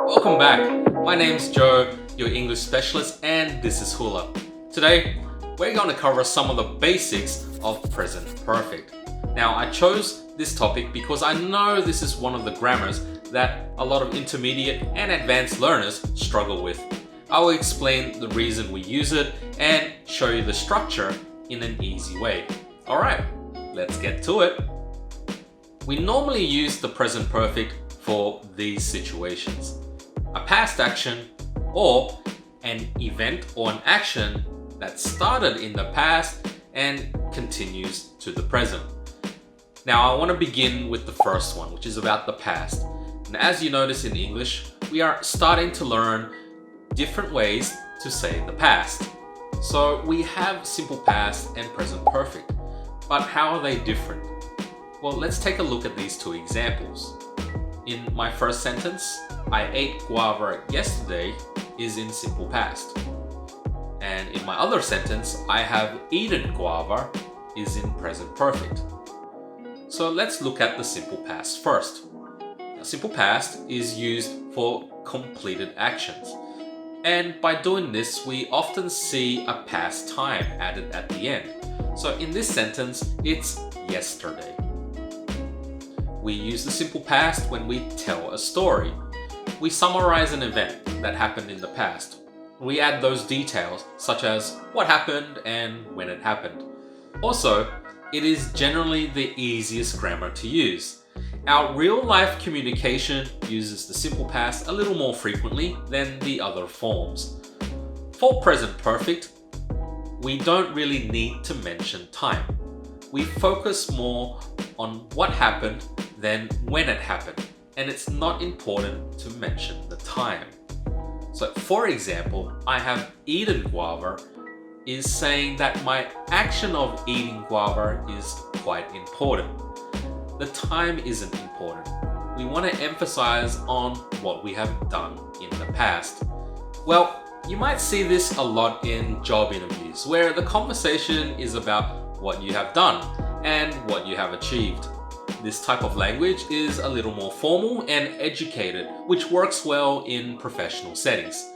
Welcome back. My name's Joe, your English specialist, and this is Hula. Today, we're going to cover some of the basics of present perfect. Now, I chose this topic because I know this is one of the grammars that a lot of intermediate and advanced learners struggle with. I will explain the reason we use it and show you the structure in an easy way. Alright, let's get to it. We normally use the present perfect for these situations: a past action or an event or an action that started in the past and continues to the present. Now I want to begin with the first one, which is about the past. And as you notice in English, we are starting to learn different ways to say the past. So we have simple past and present perfect, but how are they different? Well, let's take a look at these two examples. In my first sentence, I ate guava yesterday is in simple past. And in my other sentence, I have eaten guava is in present perfect. So let's look at the simple past first. Now, simple past is used for completed actions. And by doing this, we often see a past time added at the end. So in this sentence, it's yesterday. We use the simple past when we tell a story. We summarize an event that happened in the past. We add those details, such as what happened and when it happened. Also, it is generally the easiest grammar to use. Our real-life communication uses the simple past a little more frequently than the other forms. For present perfect, we don't really need to mention time. We focus more on what happened than when it happened, and it's not important to mention the time. So for example, I have eaten guava is saying that my action of eating guava is quite important. The time isn't important. We want to emphasize on what we have done in the past. Well, you might see this a lot in job interviews, where the conversation is about what you have done and what you have achieved. This type of language is a little more formal and educated, which works well in professional settings.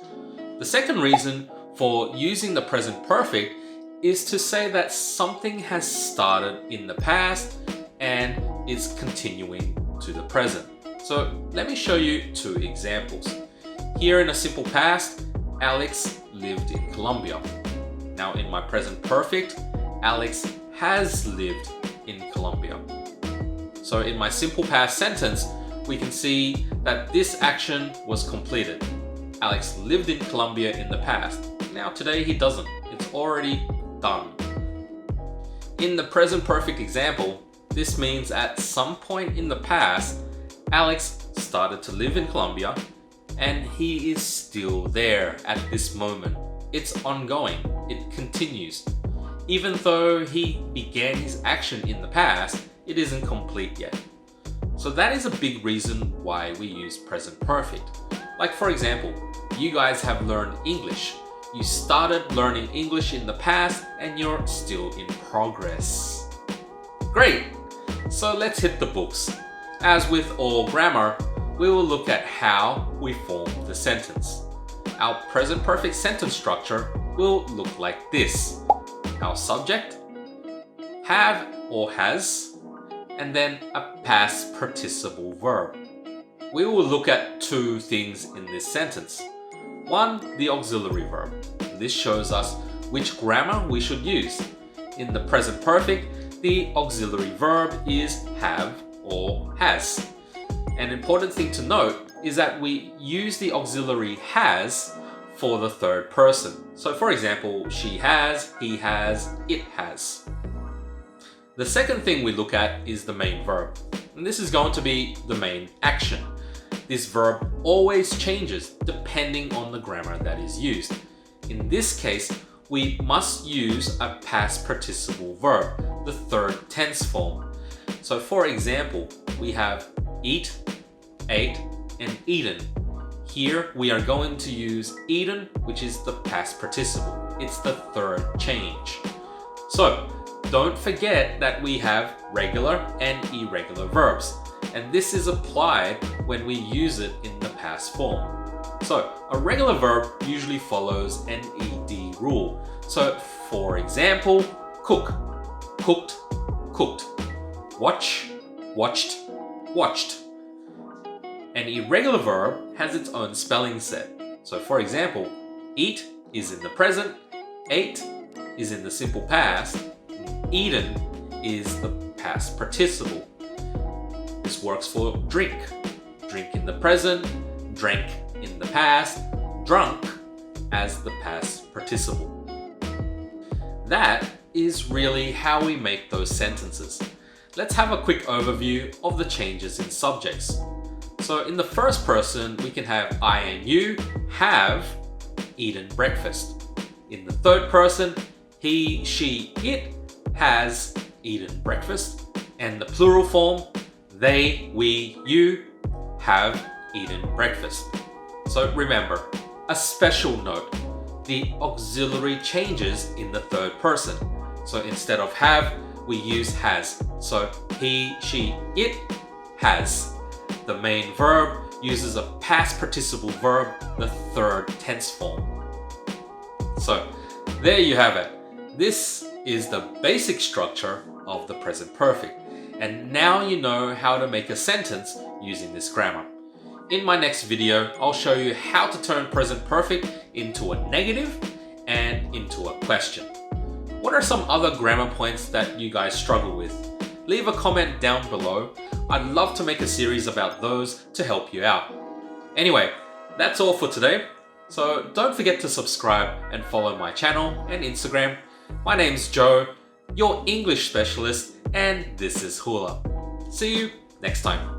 The second reason for using the present perfect is to say that something has started in the past and is continuing to the present. So let me show you two examples. Here in a simple past, Alex lived in Colombia. Now in my present perfect, Alex has lived in Colombia. So in my simple past sentence, we can see that this action was completed. Alex lived in Colombia in the past. Now today he doesn't. It's already done. In the present perfect example, this means at some point in the past, Alex started to live in Colombia and he is still there at this moment. It's ongoing. It continues. Even though he began his action in the past, it isn't complete yet. So that is a big reason why we use present perfect. Like for example, you guys have learned English. You started learning English in the past and you're still in progress. Great! So let's hit the books. As with all grammar, we will look at how we form the sentence. Our present perfect sentence structure will look like this. Our subject, have or has, and then a past participle verb. We will look at two things in this sentence. One, the auxiliary verb. This shows us which grammar we should use. In the present perfect, the auxiliary verb is have or has. An important thing to note is that we use the auxiliary has for the third person. So for example, she has, he has, it has. The second thing we look at is the main verb. And this is going to be the main action. This verb always changes depending on the grammar that is used. In this case, we must use a past participle verb, the third tense form. So for example, we have eat, ate, and eaten. Here we are going to use eaten, which is the past participle. It's the third change. So don't forget that we have regular and irregular verbs, and this is applied when we use it in the past past form. So a regular verb usually follows an ED rule. So for example, cook, cooked, cooked. Watch, watched, watched. An irregular verb has its own spelling set. So for example, eat is in the present, ate is in the simple past, eaten is the past participle. This works for drink. Drink in the present, drank in the past, drunk as the past participle. That is really how we make those sentences. Let's have a quick overview of the changes in subjects. So in the first person, we can have I and you have eaten breakfast. In the third person, he, she, it has eaten breakfast. And the plural form, they, we, you have eaten breakfast. So remember, a special note, the auxiliary changes in the third person. So instead of have, we use has. So he, she, it has. The main verb uses a past participle verb, the third tense form. So there you have it. This is the basic structure of the present perfect. And now you know how to make a sentence using this grammar. In my next video, I'll show you how to turn present perfect into a negative and into a question. What are some other grammar points that you guys struggle with? Leave a comment down below. I'd love to make a series about those to help you out. Anyway, that's all for today. So don't forget to subscribe and follow my channel and Instagram. My name's Joe, your English specialist, and this is Hula. See you next time.